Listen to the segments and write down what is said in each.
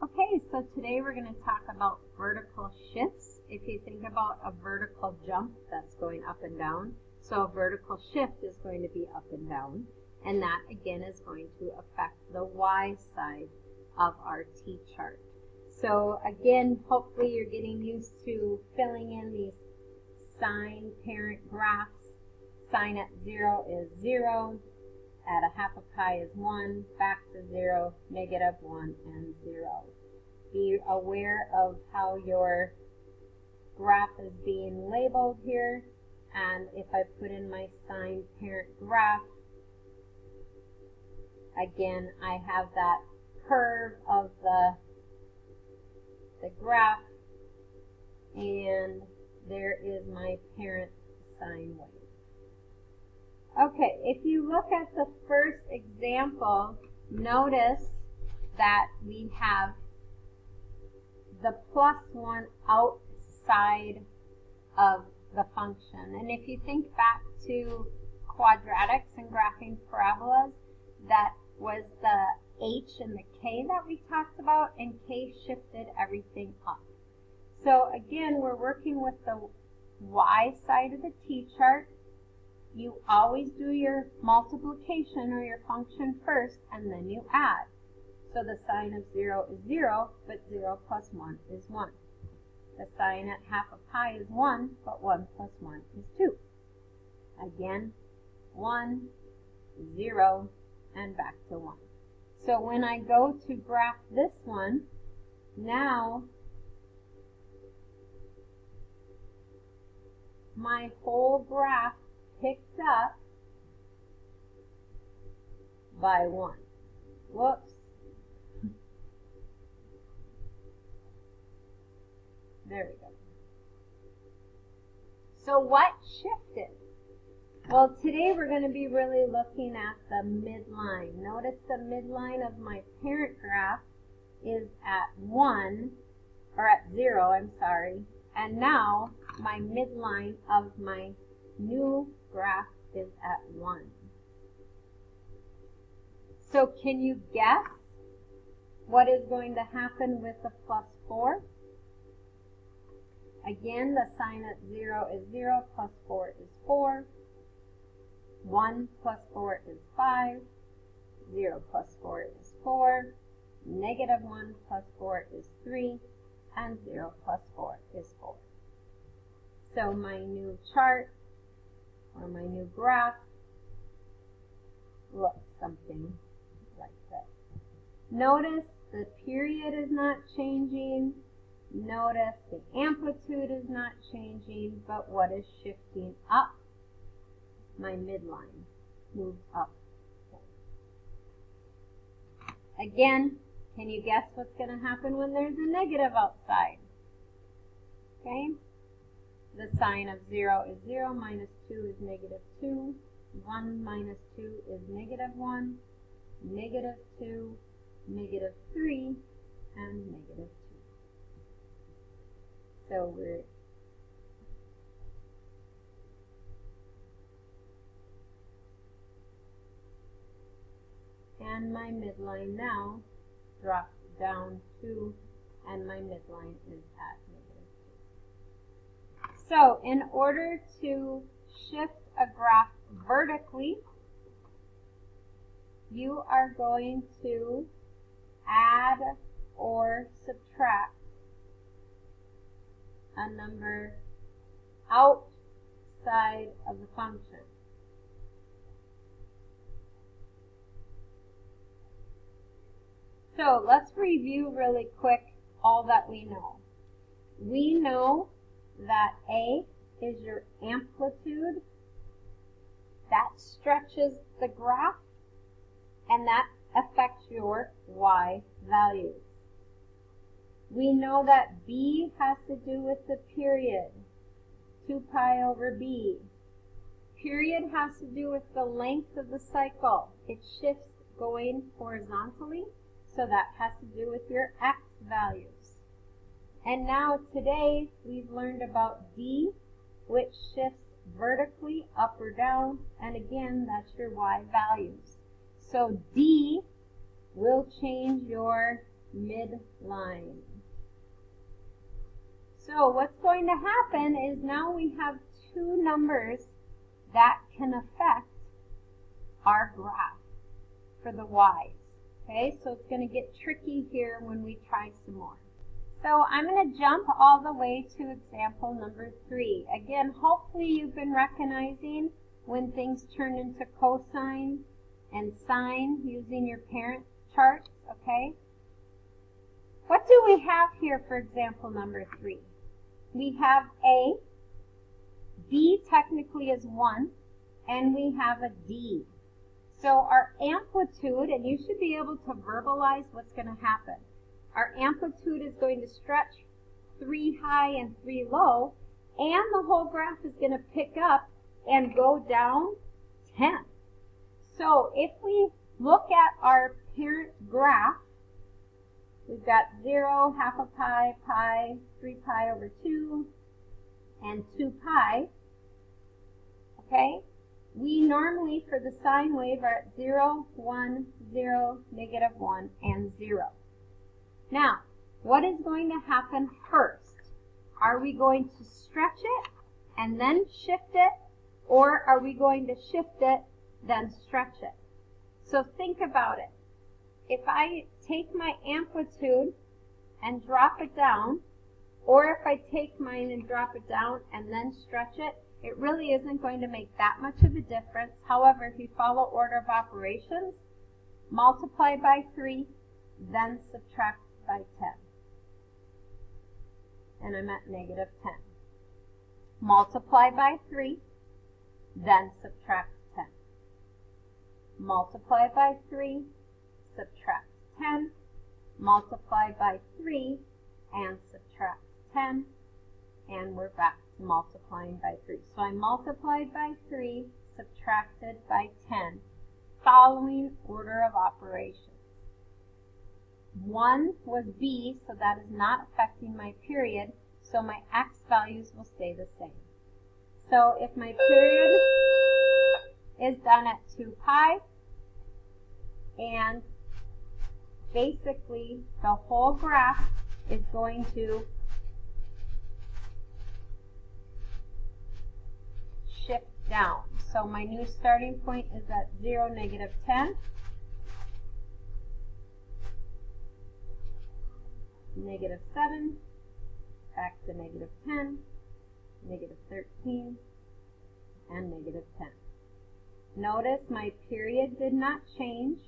Okay, so today we're going to talk about vertical shifts. If you think about a vertical jump, that's going up and down. So a vertical shift is going to be up and down. And that, again, is going to affect the y side of our t-chart. So, again, hopefully you're getting used to filling in these sine parent graphs. Sine at 0 is 0. At a half a pi is 1, back to 0, negative 1, and 0. Be aware of how your graph is being labeled here. And if I put in my sine parent graph, again, I have that curve of the graph, and there is my parent sine wave. Okay, if you look at the first example, notice that we have the +1 outside of the function. And if you think back to quadratics and graphing parabolas, that was the h and the k that we talked about, and k shifted everything up. So again, we're working with the y side of the t-chart. You always do your multiplication or your function first, and then you add. So the sine of 0 is 0, but 0 plus 1 is 1. The sine at half a pi is 1, but 1 plus 1 is 2. Again, 1, 0, and back to 1. So when I go to graph this one, now my whole graph picked up by 1. Whoops. There we go. So what shifted? Well, today we're going to be really looking at the midline. Notice the midline of my parent graph is at 1, or at 0, I'm sorry. And now my midline of my new graph is at 1. So can you guess what is going to happen with the +4? Again, the sine at 0 is 0, plus 4 is 4. 1 plus 4 is 5. 0 plus 4 is 4. Negative 1 plus 4 is 3. And 0 plus 4 is 4. So my new chart, or my new graph, looks something like this. Notice the period is not changing. Notice the amplitude is not changing, but what is shifting up? My midline moves up. Again, can you guess what's going to happen when there's a negative outside? Okay? The sine of 0 is 0, minus 2 is negative 2. 1 minus 2 is negative 1, negative 2, negative 3, and negative 2. So and my midline now drops down 2, and my midline is at negative 2. So in order to shift a graph vertically, you are going to add or subtract a number outside of the function. So let's review really quick all that we know. We know that A is your amplitude. That stretches the graph, and that affects your y values. We know that B has to do with the period, 2 pi over B. Period has to do with the length of the cycle. It shifts going horizontally, so that has to do with your x values. And now today we've learned about D, which shifts vertically up or down, and again, that's your y values. So D will change your midline. So what's going to happen is now we have two numbers that can affect our graph for the y's. Okay, so it's going to get tricky here when we try some more. So I'm going to jump all the way to example number 3. Again, hopefully you've been recognizing when things turn into cosine and sine using your parent charts, okay? What do we have here for example number 3? We have A, B technically is 1, and we have a D. So our amplitude, and you should be able to verbalize what's going to happen. Our amplitude is going to stretch 3 high and 3 low, and the whole graph is going to pick up and go down 10. So if we look at our parent graph, we've got 0, half a pi, pi, 3 pi over 2, and 2 pi. Okay? We normally, for the sine wave, are at 0, 1, 0, negative 1, and 0. Now, what is going to happen first? Are we going to stretch it and then shift it, or are we going to shift it, then stretch it? So think about it. If I take my amplitude and drop it down, or if I take mine and drop it down and then stretch it, it really isn't going to make that much of a difference. However, if you follow order of operations, multiply by 3, then subtract by 10. And I'm at negative 10. Multiply by 3, then subtract 10. Multiply by 3, subtract 10. Multiply by 3, and subtract 10. And we're back to multiplying by 3. So I multiplied by 3, subtracted by 10, following order of operations. 1 was B, so that is not affecting my period, so my x values will stay the same. So if my period is done at 2 pi, and basically the whole graph is going to shift down. So my new starting point is at 0, negative 10, negative 7, back to negative 10, negative 13, and negative 10. Notice my period did not change.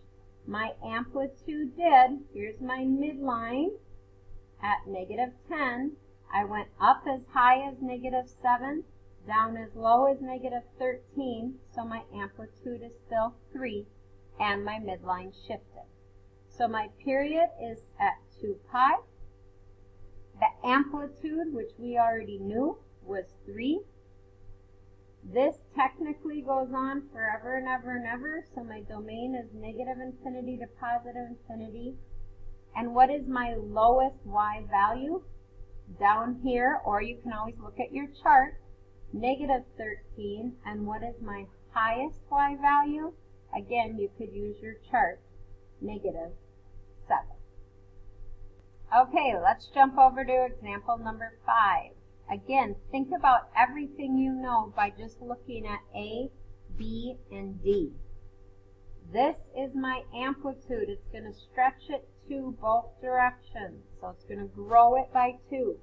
My amplitude did. Here's my midline at negative 10. I went up as high as negative 7, down as low as negative 13, so my amplitude is still 3, and my midline shifted. So my period is at 2 pi. The amplitude, which we already knew, was 3. This technically goes on forever and ever and ever, so my domain is negative infinity to positive infinity. And what is my lowest y value? Down here, or you can always look at your chart, negative 13. And what is my highest y value? Again, you could use your chart, negative 7. Okay, let's jump over to example number 5. Again, think about everything you know by just looking at A, B, and D. This is my amplitude. It's going to stretch it to both directions. So it's going to grow it by 2.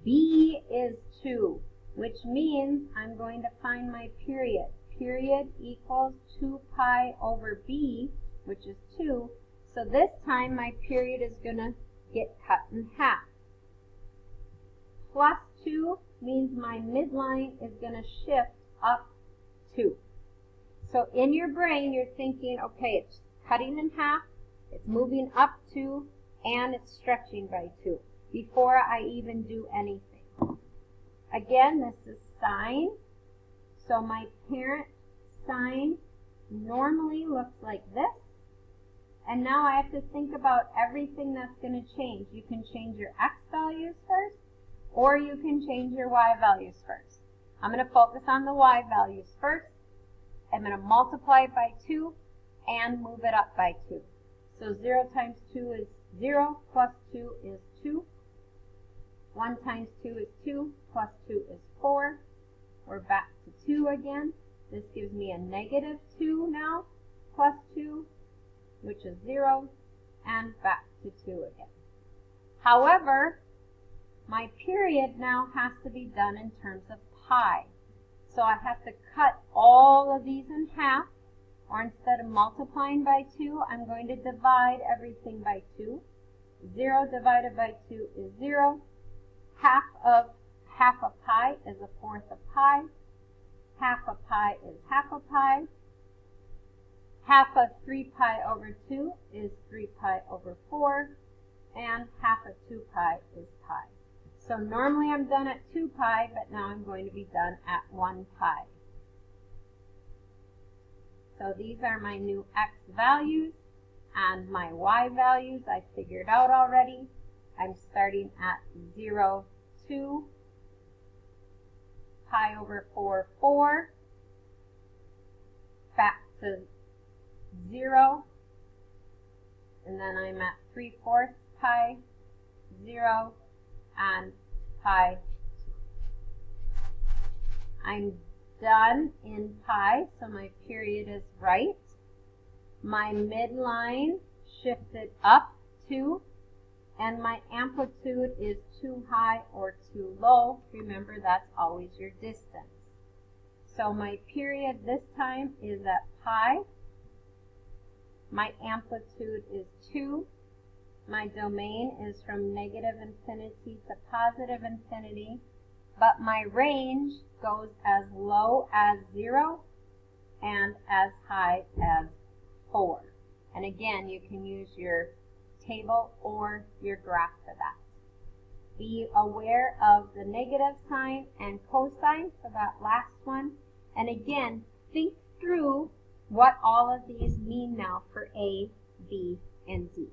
B is 2, which means I'm going to find my period. Period equals 2 pi over B, which is 2. So this time my period is going to get cut in half. Plus 2 means my midline is going to shift up 2. So in your brain, you're thinking, okay, it's cutting in half, it's moving up 2, and it's stretching by 2 before I even do anything. Again, this is sine. So my parent sine normally looks like this. And now I have to think about everything that's going to change. You can change your x values first, or you can change your y values first. I'm going to focus on the y values first. I'm going to multiply it by 2 and move it up by 2. So 0 times 2 is 0 plus 2 is 2. 1 times 2 is 2, plus 2 is 4. We're back to 2 again. This gives me a negative 2 now, plus 2, which is 0, and back to 2 again. However, my period now has to be done in terms of pi. So I have to cut all of these in half, or instead of multiplying by 2, I'm going to divide everything by 2. 0 divided by 2 is 0. Half of pi is a fourth of pi. Half of pi is half of pi. Half of 3 pi over 2 is 3 pi over 4. And half of 2 pi is pi. So normally I'm done at 2 pi, but now I'm going to be done at 1 pi. So these are my new x values, and my y values I figured out already. I'm starting at 0, 2, pi over 4, 4, back to 0, and then I'm at 3/4 pi, 0, and pi 2. I'm done in pi, so my period is right. My midline shifted up 2, and my amplitude is too high or too low. Remember, that's always your distance. So my period this time is at pi. My amplitude is 2. My domain is from negative infinity to positive infinity, but my range goes as low as 0 and as high as 4. And again, you can use your table or your graph for that. Be aware of the negative sign and cosine for that last one. And again, think through what all of these mean now for A, B, and D.